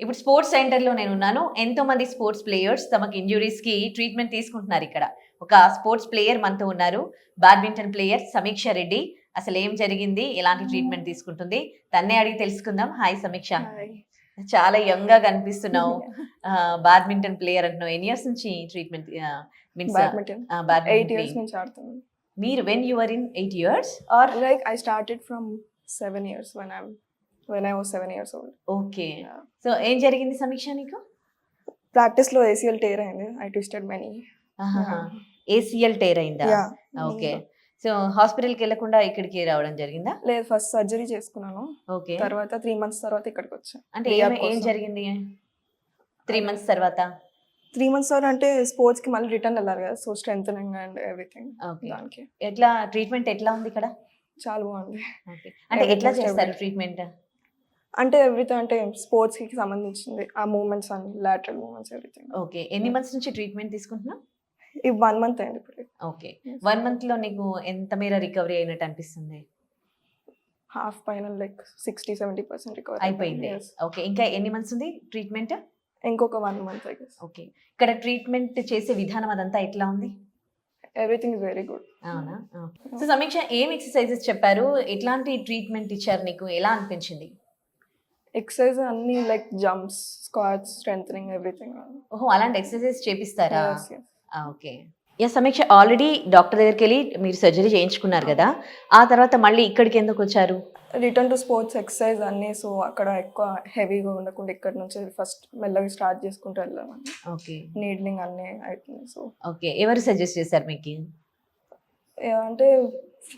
ఇప్పుడు స్పోర్ట్స్ సెంటర్లో నేను ఉన్నాను. ఎంతో మంది స్పోర్ట్స్ ప్లేయర్స్ తమకు ఇంజురీస్కి ట్రీట్మెంట్ తీసుకుంటున్నారు ఇక్కడ. ఒక స్పోర్ట్స్ ప్లేయర్ మనతో ఉన్నారు. బ్యాడ్మింటన్ ప్లేయర్ సమీక్ష రెడ్డి. అసలు ఏం జరిగింది, ఎలాంటి ట్రీట్మెంట్ తీసుకుంటుంది, తన్నే అడిగి తెలుసుకుందాం. హాయ్ సమీక్ష, చాలా యంగ్ గా కనిపిస్తున్నావు. బ్యాడ్మింటన్ ప్లేయర్ అంటున్నావు. ఎన్ని ఇయర్స్ నుంచి ట్రీట్మెంట్ మీన్స్ బ్యాడ్మింటన్ 8 years నుంచి ఆడుతున్నాను. మీరు when you were in 8 years or like I started from 7 years when I was 7 years old. Okay. So ఏం జరిగింది సమీక్ష నీకు? ప్రాక్టీస్ లో ACL tear అయింది. I twisted my knee. ACL tear అయిందా? Yeah. ఓకే. సో హాస్పిటల్కి వెళ్ళకుండా ఇక్కడికి రావడం జరిగిందా? లేదు, ఫస్ట్ సర్జరీ చేసుకున్నాను. ఓకే. తర్వాత 3 months తర్వాత ఇక్కడికి వచ్చాను. అంటే ఏం జరిగింది 3 months తర్వాత? 3 months తర్వాత అంటే స్పోర్ట్స్ కి మళ్ళీ రిటర్న్ వెళ్ళాలి కదా, సో స్ట్రెంథనింగ్ అండ్ ఎవ్రీథింగ్. దానికి ఎట్లా ట్రీట్మెంట్ ఎట్లా ఉంది ఇక్కడ? చాలా బాగుంది. అంటే ఎట్లా చేస్తారు ట్రీట్మెంట్? అంటే ఎవ్రీథింగ్ అంటే స్పోర్ట్స్ కి సంబంధించింది, ఆ మూవ్మెంట్స్ అన్ని లాటరల్ మూవ్మెంట్స్ ఎవ్రీథింగ్. ఓకే. ఎన్ని మంత్స్ నుంచి ట్రీట్మెంట్ తీసుకుంటున్నావు? ఈ 1 month అయింది ఇప్పుడు. ఓకే. 1 month లో నీకు ఎంత మేర రికవరీ అయినట్టు అనిపిస్తుంది? హాఫ్ పైన లైక్ 60-70% రికవరీ అయిపోయింది. ఓకే. ఇంకా ఎన్ని మంత్స్ ఉంది ట్రీట్మెంట్? ఇంకొక 1 month I guess. ఓకే. ఇక్కడ ట్రీట్మెంట్ చేసే విధానం అదంతా ఎట్లా ఉంది? Everything is very good. అవునా? సో సమీక్ష, ఏం ఎక్సర్సైజెస్ చెప్పారు, ఎట్లాంటి ట్రీట్మెంట్ ఇచ్చారు నీకు, ఎలా అనిపించింది? ఎక్సర్సైజ్ అన్ని like jumps, squats, strengthening everything. ఓహో, అలాంటి ఎక్సర్సైజ్ చేపిస్తారా? ఓకే. సమీక్ష, ఆల్రెడీ డాక్టర్ దగ్గరికి వెళ్ళి మీరు సర్జరీ చేయించుకున్నారు కదా, ఆ తర్వాత మళ్ళీ ఇక్కడికి ఎందుకు వచ్చారు? రిటర్న్ టు స్పోర్ట్స్ ఎక్సర్సైజ్ అన్ని, సో అక్కడ ఎక్కువ హెవీగా ఉండకుండా ఇక్కడ నుంచి ఫస్ట్ మెల్లగా స్టార్ట్ చేసుకుంటూ వెళ్ళామని. ఓకే. నీడ్లింగ్ అన్ని అవుతుంది. So okay. ఎవరు సజెస్ట్ చేశారు మీకు? అంటే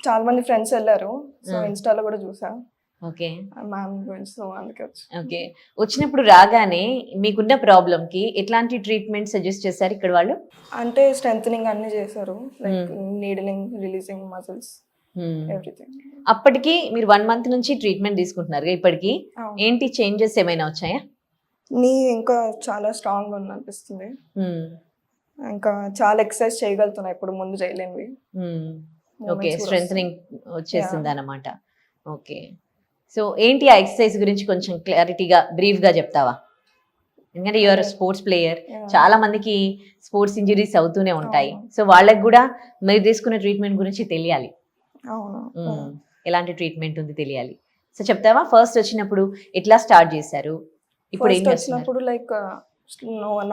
చాలా మంది ఫ్రెండ్స్ వెళ్ళారు, సో ఇన్స్టాలో కూడా చూసా. ఓకే. మ్యామ్ గురించి, సో అందుకే వచ్చి. ఓకే. వచ్చినప్పుడు రాగానే మీకున్న ప్రాబ్లంకి ఎట్లాంటి ట్రీట్మెంట్ సజెస్ట్ చేశారు ఇక్కడ వాళ్ళు? అంటే స్ట్రెంథనింగ్ అన్ని చేశారు, like needling, releasing muscles everything. అప్పటికి మీరు 1 month నుంచి ట్రీట్మెంట్ తీసుకుంటున్నారు, ఇప్పటికి ఏంటి చేంజెస్ ఏమైనా వచ్చాయా? నీ ఇంకా చాలా స్ట్రాంగ్ గా అనిపిస్తుంది. ఇంకా చాలా ఎక్సర్సైజ్ చేయగలుగుతున్నా, ఇప్పుడు ముందు చేయలేనివి. ఓకే. స్ట్రెంథనింగ్ వచ్చేసింది అన్నమాట. ఓకే. సో ఏంటి ఆ ఎక్సర్సైజ్ గురించి కొంచెం క్లారిటీగా బ్రీఫ్గా చెప్తావా? ఎందుకంటే యూఆర్ స్పోర్ట్స్ ప్లేయర్, చాలా మందికి స్పోర్ట్స్ ఇంజరీస్ అవుతూనే ఉంటాయి. సో వాళ్ళకి కూడా మీరు తీసుకున్న ట్రీట్మెంట్ గురించి తెలియాలి. ఎలాంటి ట్రీట్మెంట్ ఉంది తెలియాలి. సో చెప్తావా? ఫస్ట్ వచ్చినప్పుడు ఎట్లా స్టార్ట్ చేశారు, ఇప్పుడు ఏం వచ్చినప్పుడు like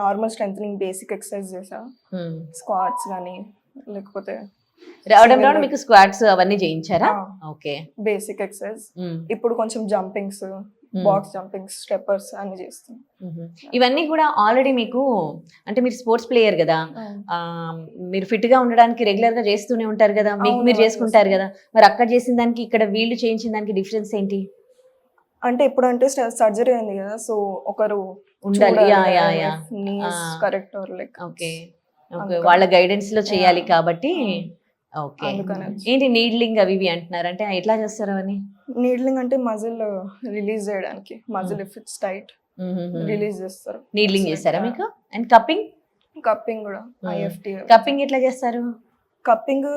normal strengthening basic exercise చేసా, స్క్వాట్స్ కానీ లేకపోతే రావడం మీకు స్క్వాట్స్ అవన్నీ చేయించారా? ఓకే. Basic exercise. ఇప్పుడు కొంచెం జంపింగ్స్, బాక్స్ జంపింగ్స్, స్టెప్పర్స్ అన్ని చేస్తాం. ఇవన్నీ కూడా ఆల్రెడీ మీకు, అంటే మీరు స్పోర్ట్స్ ప్లేయర్ కదా, మీరు ఫిట్ గా ఉండడానికి రెగ్యులర్ గా చేస్తూనే ఉంటారు కదా, మీకు మీరు చేసుకుంటారు కదా, మరి అక్కడ చేసిన దానికి ఇక్కడ వీళ్ళు చేయించిన దానికి డిఫరెన్స్ ఏంటి? అంటే ఇప్పుడు అంటే సర్జరీ అయింది కదా, సో ఒకరు ఉండాలి. Correct or like. Okay. Okay. వాళ్ళ గైడెన్స్ లో చేయాలి కాబట్టి. ఓకే. ఏంటి నీడ్లింగ్ అవి ఇవి అంటున్నారు, అంటే ఎట్లా చేస్తారు అవన్నీ? నీడ్లింగ్ అంటే మజిల్ రిలీజ్ చేయడానికి, muscle if it's tight release చేస్తారు. నీడ్లింగ్ చేస్తారా మీకు? And cupping? కప్పింగ్ కూడా IFT. కప్పింగ్ ఎట్లా చేస్తారు? కప్పింగ్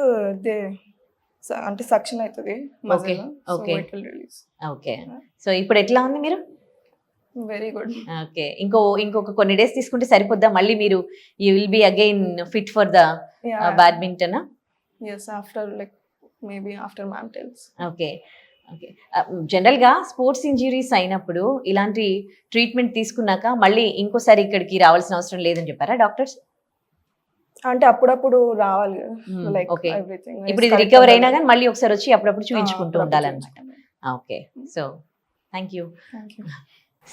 అంటే సక్షన్ అవుతుంది మజిల్. ఓకే. ఓకే. సో ఇప్పుడు ఎట్లా ఉంది మీరు? Very good. ఓకే. ఇంకొక కొన్ని డేస్ తీసుకుంటే సరిపోద్దా? మళ్ళీ మీరు you will be again fit for the badminton? yes, after like maybe after ma'am tells. Okay. Okay. జనరల్గా స్పోర్ట్స్ ఇంజరీస్ అయినప్పుడు ఇలాంటి ట్రీట్మెంట్ తీసుకున్నాక మళ్ళీ ఇంకోసారి ఇక్కడికి రావాల్సిన అవసరం లేదని చెప్పారా డాక్టర్స్? అంటే అప్పుడప్పుడు రావాలి. Like okay. ఇప్పుడు ఇది రికవర్ అయినా కానీ మళ్ళీ ఒకసారి వచ్చి అప్పుడప్పుడు చూపించుకుంటూ ఉండాలన్నమాట. Okay. So thank you.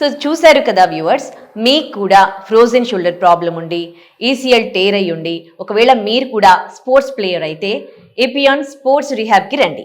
So చూశారు కదా వ్యూవర్స్, మీకు కూడా ఫ్రోజన్ షోల్డర్ ప్రాబ్లం ఉండి ACL టేర్ అయ్యి ఉండి ఒకవేళ మీరు కూడా స్పోర్ట్స్ ప్లేయర్ అయితే ఏపియాన్ స్పోర్ట్స్ రిహాబ్కి రండి.